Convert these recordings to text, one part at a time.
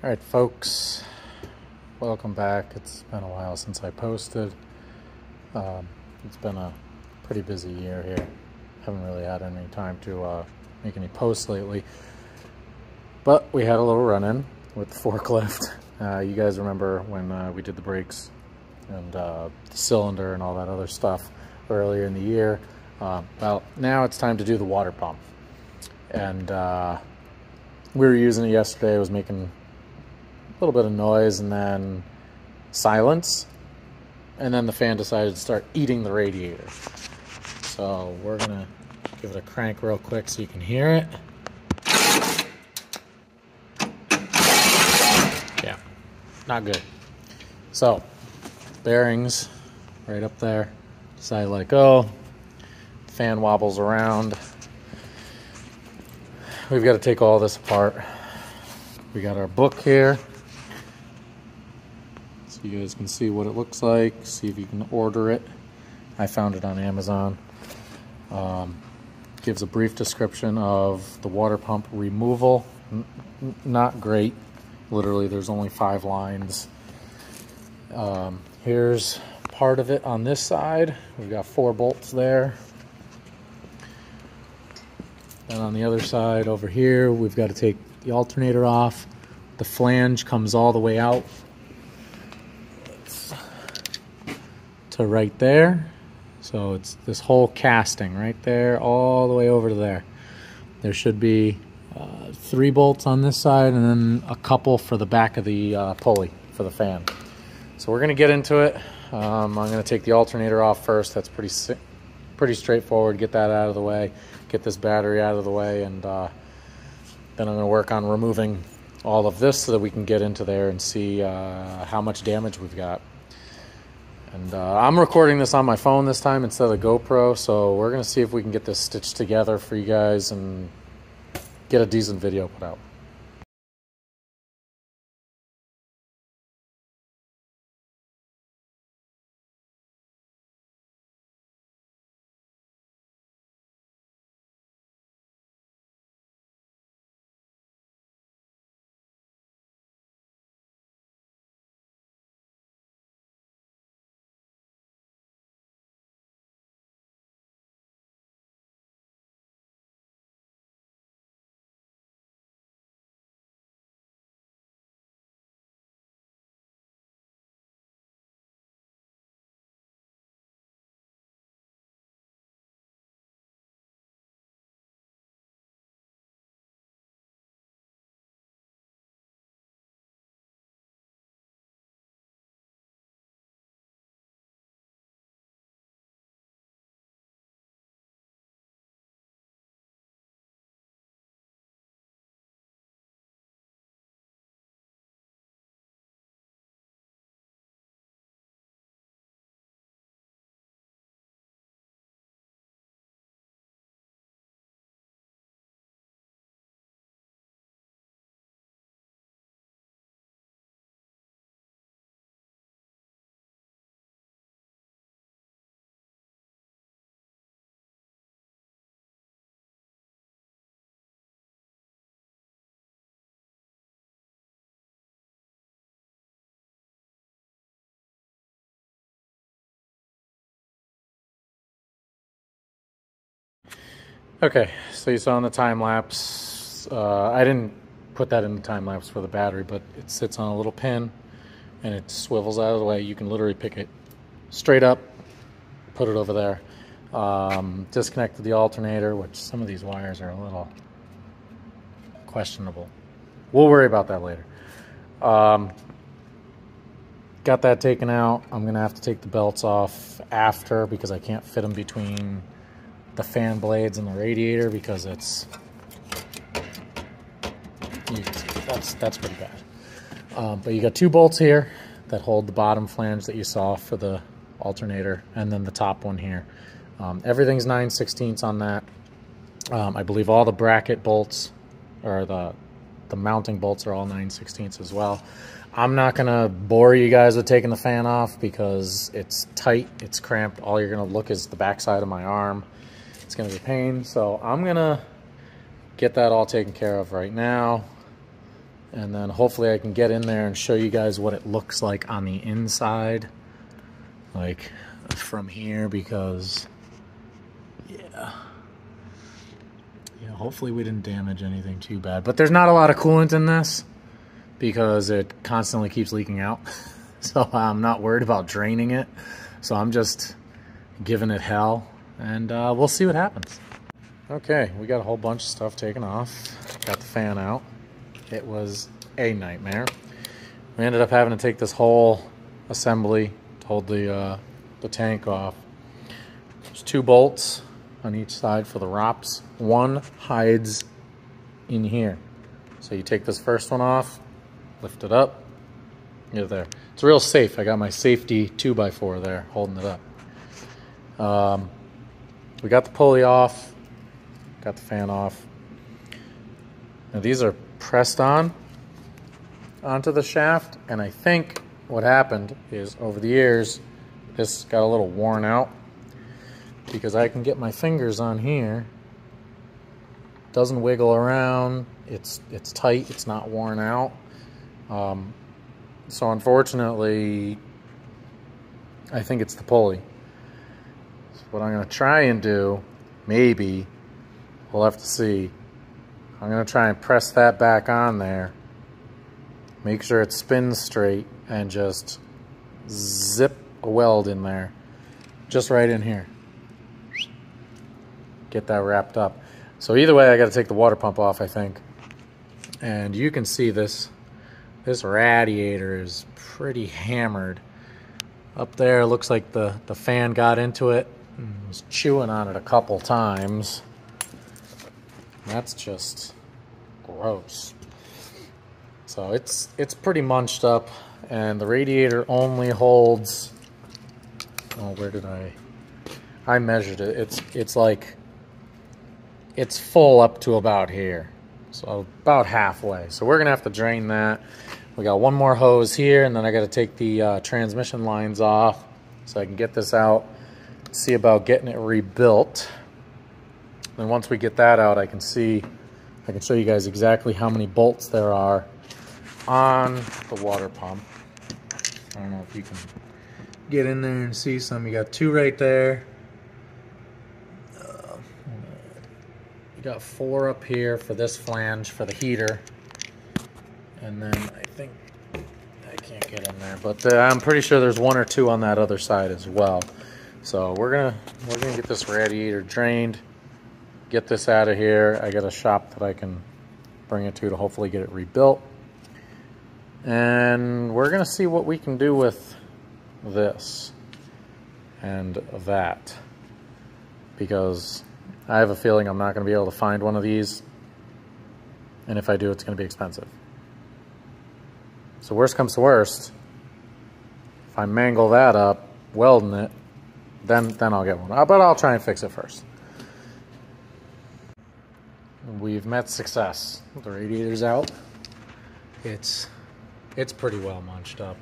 All right, folks, welcome back. It's been a while since I posted. It's been a pretty busy year here. Haven't really had any time to make any posts lately, but we had a little run-in with the forklift. You guys remember when we did the brakes and the cylinder and all that other stuff earlier in the year. Well, now it's time to do the water pump, and we were using it yesterday. It was making a little bit of noise and then silence, and then the fan decided to start eating the radiator. So we're gonna give it a crank real quick so you can hear it. Yeah, not good. So bearings right up there, decided to let it go. The fan wobbles around. We've got to take all this apart. We got our book here, so you guys can see what it looks like, see if you can order it. I found it on Amazon. Gives a brief description of the water pump removal. Not great. Literally, there's only 5 lines. Here's part of it on this side. We've got 4 bolts there. And on the other side over here, we've got to take the alternator off. The flange comes all the way out to right there. So it's this whole casting right there, all the way over to there. There should be 3 bolts on this side and then a couple for the back of the pulley for the fan. So we're gonna get into it. I'm gonna take the alternator off first. That's pretty straightforward. Get that out of the way, get this battery out of the way, and then I'm gonna work on removing all of this so that we can get into there and see how much damage we've got. And I'm recording this on my phone this time instead of the GoPro, so we're gonna see if we can get this stitched together for you guys and get a decent video put out. Okay, so you saw in the time lapse, I didn't put that in the time lapse for the battery, but it sits on a little pin and it swivels out of the way. You can literally pick it straight up, put it over there. Disconnected the alternator, which some of these wires are a little questionable. We'll worry about that later. Got that taken out. I'm gonna have to take the belts off after because I can't fit them between the fan blades and the radiator because it's, that's pretty bad. But you got 2 bolts here that hold the bottom flange that you saw for the alternator, and then the top one here. Everything's 9/16 on that. I believe all the bracket bolts, or the mounting bolts, are all 9/16 as well. I'm not gonna bore you guys with taking the fan off because it's tight, it's cramped. All you're gonna look is the backside of my arm. It's gonna be a pain, so I'm gonna get that all taken care of right now, And then hopefully I can get in there and show you guys what it looks like on the inside, like from here, because yeah, hopefully we didn't damage anything too bad. But there's not a lot of coolant in this because it constantly keeps leaking out. So I'm not worried about draining it. So I'm just giving it hell, and we'll see what happens. Okay, we got a whole bunch of stuff taken off. Got the fan out. It was a nightmare. We ended up having to take this whole assembly to hold the tank off. There's 2 bolts on each side for the ROPS. One hides in here. So you take this first one off, lift it up, you're there. It's real safe. I got my safety 2x4 there holding it up. We got the pulley off, got the fan off. Now these are pressed onto the shaft, and I think what happened is over the years this got a little worn out, because I can get my fingers on here. Doesn't wiggle around. It's tight. It's not worn out. So unfortunately, I think it's the pulley. So what I'm going to try and do, maybe, we'll have to see. I'm going to try and press that back on there. Make sure it spins straight and just zip a weld in there. Just right in here. Get that wrapped up. So either way, I got to take the water pump off, I think. And you can see this radiator is pretty hammered. Up there, looks like the fan got into it and was chewing on it a couple times. That's just gross. So it's pretty munched up, and the radiator only holds, oh, where did I measured it. It's full up to about here. So about halfway. So we're gonna have to drain that. We got one more hose here, and then I gotta take the transmission lines off so I can get this out, see about getting it rebuilt. Then once we get that out, I can show you guys exactly how many bolts there are on the water pump. I don't know if you can get in there and see some. You got 2 right there. You got 4 up here for this flange for the heater. And then I think I can't get in there, but I'm pretty sure there's 1 or 2 on that other side as well. So we're gonna get this radiator drained, get this out of here. I got a shop that I can bring it to hopefully get it rebuilt. And we're gonna see what we can do with this and that, because I have a feeling I'm not gonna be able to find one of these, and if I do, it's gonna be expensive. So worst comes to worst, if I mangle that up, welding it, then I'll get one. But I'll try and fix it first. We've met success. The radiator's out. It's pretty well munched up.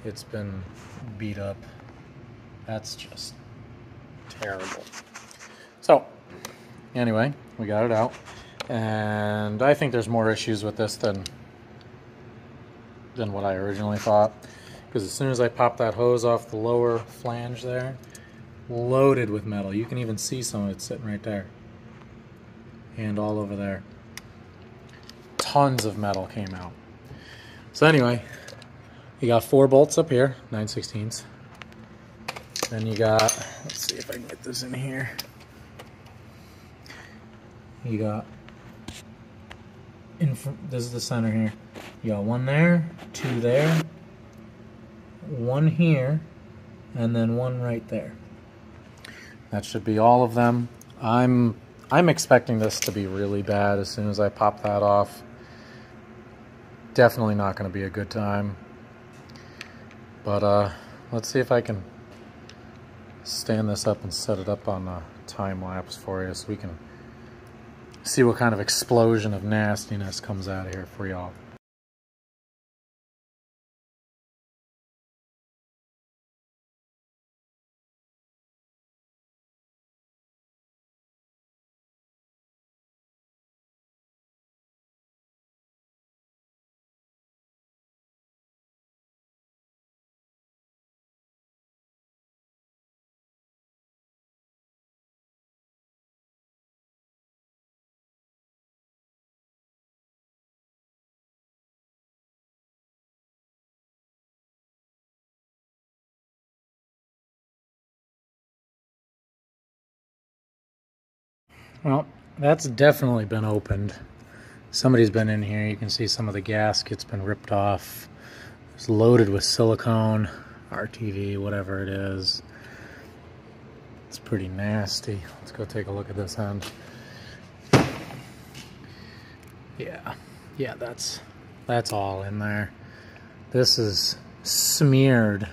It's been beat up. That's just terrible. So anyway, we got it out, and I think there's more issues with this than what I originally thought, because as soon as I pop that hose off the lower flange there, loaded with metal. You can even see some of it sitting right there and all over there. Tons of metal came out. So anyway, you got 4 bolts up here, 9/16. Then you got, let's see if I can get this in here. You got, this is the center here. You got 1 there, 2 there, 1 here, and then 1 right there. That should be all of them. I'm expecting this to be really bad as soon as I pop that off. Definitely not going to be a good time. But let's see if I can stand this up and set it up on a time lapse for you so we can see what kind of explosion of nastiness comes out of here for y'all. Well, that's definitely been opened. Somebody's been in here. You can see some of the gaskets been ripped off. It's loaded with silicone, RTV, whatever it is. It's pretty nasty. Let's go take a look at this end. Yeah, that's all in there. This is smeared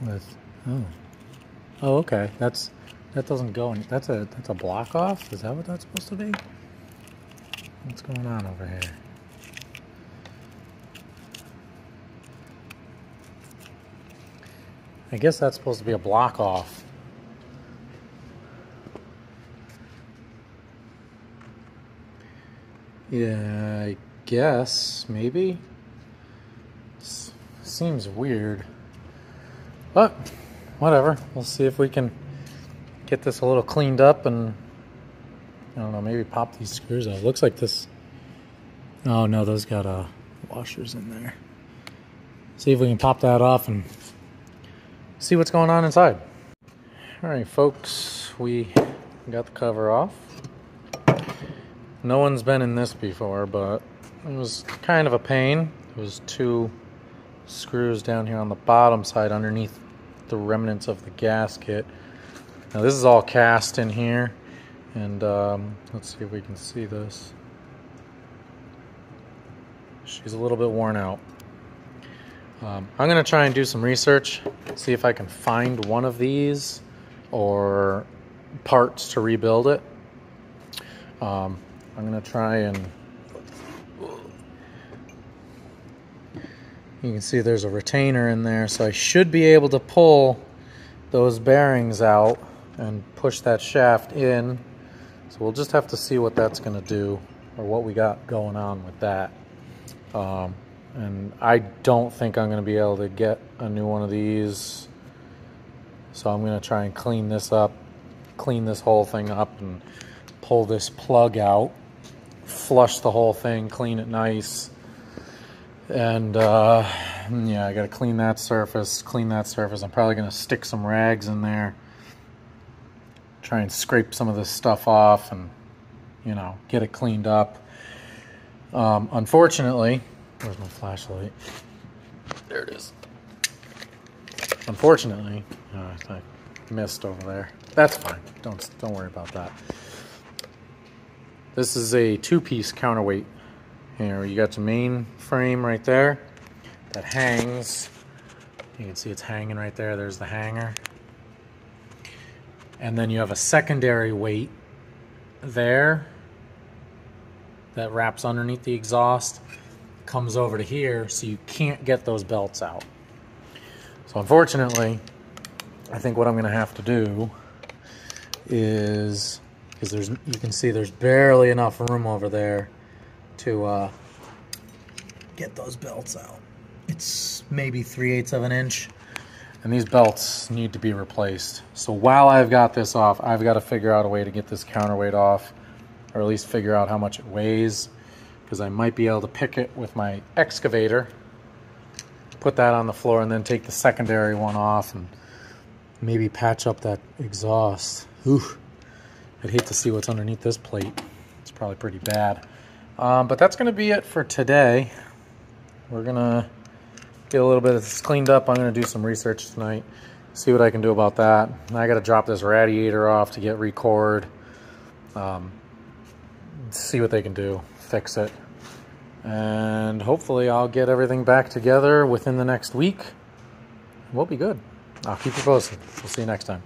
with oh okay. That doesn't go in. That's a block off. Is that what that's supposed to be? What's going on over here? I guess that's supposed to be a block off. Yeah, I guess, maybe. Seems weird. But, whatever. We'll see if we can get this a little cleaned up and, I don't know, maybe pop these screws out. Looks like this... Oh, no, those got washers in there. See if we can pop that off and see what's going on inside. Alright, folks, we got the cover off. No one's been in this before, but it was kind of a pain. There was 2 screws down here on the bottom side underneath the remnants of the gasket. Now this is all cast in here, and let's see if we can see this. She's a little bit worn out. I'm going to try and do some research, see if I can find one of these or parts to rebuild it. I'm going to try and... You can see there's a retainer in there, so I should be able to pull those bearings out and push that shaft in. So we'll just have to see what that's going to do, or what we got going on with that. And I don't think I'm going to be able to get a new one of these. So I'm going to try and clean this up, clean this whole thing up, and pull this plug out, flush the whole thing, clean it nice. And yeah, I got to clean that surface, I'm probably going to stick some rags in there, try and scrape some of this stuff off and, you know, get it cleaned up. Unfortunately, where's my flashlight? There it is. Unfortunately, I missed over there. That's fine. Don't worry about that. This is a 2-piece counterweight. Here, you got your main frame right there that hangs. You can see it's hanging right there. There's the hanger. And then you have a secondary weight there that wraps underneath the exhaust, comes over to here, so you can't get those belts out. So unfortunately, I think what I'm going to have to do is, because you can see there's barely enough room over there to get those belts out. It's maybe 3/8 of an inch, and these belts need to be replaced. So while I've got this off, I've got to figure out a way to get this counterweight off, or at least figure out how much it weighs, because I might be able to pick it with my excavator, put that on the floor, and then take the secondary one off and maybe patch up that exhaust. Oof. I'd hate to see what's underneath this plate. It's probably pretty bad. But that's going to be it for today. We're going to get a little bit of this cleaned up. I'm going to do some research tonight, see what I can do about that. I got to drop this radiator off to get record, see what they can do, fix it. And hopefully I'll get everything back together within the next week. We'll be good. I'll keep you posted. We'll see you next time.